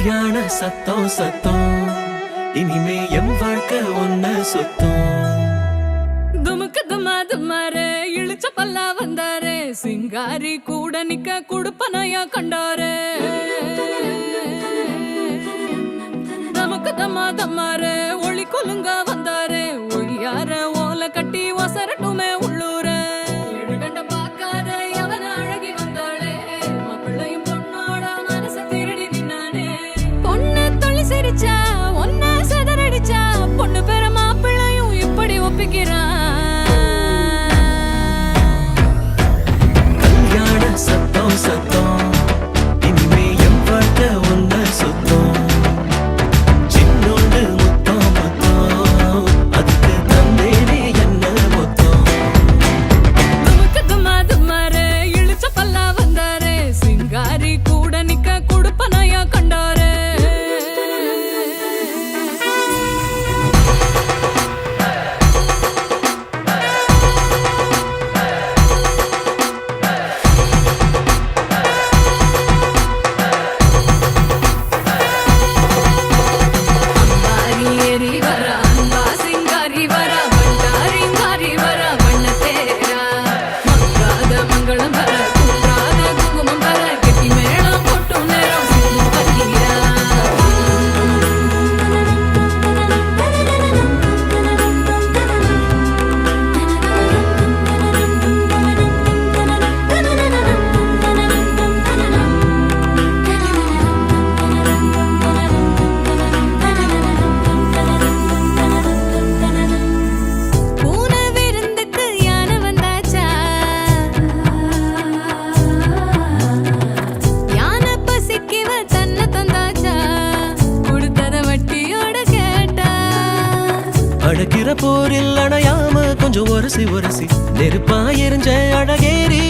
கல்யாண சத்தம் சத்தம் இனிமே என் வாழ்க்கை ஒன்ன சுத்தம். துமுக்கு துமா துமாரே இழுச்ச பல்லா வந்தாரே சிங்காரி கூட நிக்க குடுப்பனையா கண்டாரே. தமக்கு தம்மா தம்மாரே ஒளி கொலுங்க வந்தாரே ஒளியார ஓலை கட்டி ஒசரட்டுமே உள்ளூர. எழுகண்ட பாக்காத எவன அழகி வந்தாளே மாப்பிள்ளையும் பொண்ணோட மனச திருடி நின்னானே. பொண்ணு தொழில் சிரிச்சா ஒன்ன செதறடிச்சா பொண்ணு பேர மாப்பிள்ளையும் இப்படி ஒப்பிக்கிறான். கல்யாண சத்தம் சத்தம் இனிமே என் வாழ்க்கை ஒன்ன சுத்தம். சின்னோண்டு முத்தம் முத்தம் அதுக்கு தந்தேனே என்ன மொத்தம். துமுக்கு துமா துமாரே இழுச்ச பல்லா வந்தாரே சிங்காரி கூட நிக்க குடுப்பனையா கண்டாரே. அம்பாரி ஏறி வரா அன்பா சிங்காரி வரா வண்டாரிங்காரி வரா வண்ண தேரா. மங்காத மங்களம் வர குன்றாத குங்குமம் வர கெட்டி மேளம் கொட்டும் நேரம் சிந்து பன்னீரா. பூனை விருந்துக்கு யானை வந்தாச்சா யானை பசிக்கிவ தன்னை தந்தாச்சா கொடுத்தத வட்டியோட கேட்டா. அடக்கிற போரில் அணையாம கொஞ்சம் ஒரசி ஒரசி நெருப்பா எரிஞ்ச அழகேரி.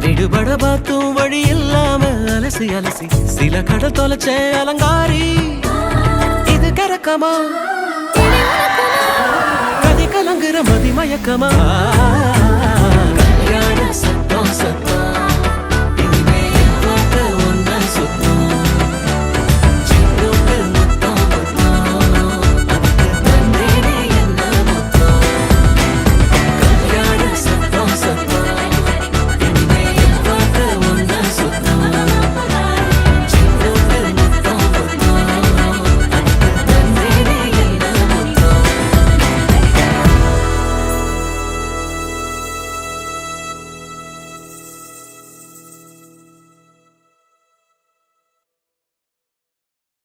விடுபட பார்த்தும் வழி இல்லாம அலசி அலசி சில கடல் தொலைச்ச அலங்காரி. இது கரக்கமா கதி கலங்குற மதி மயக்கமா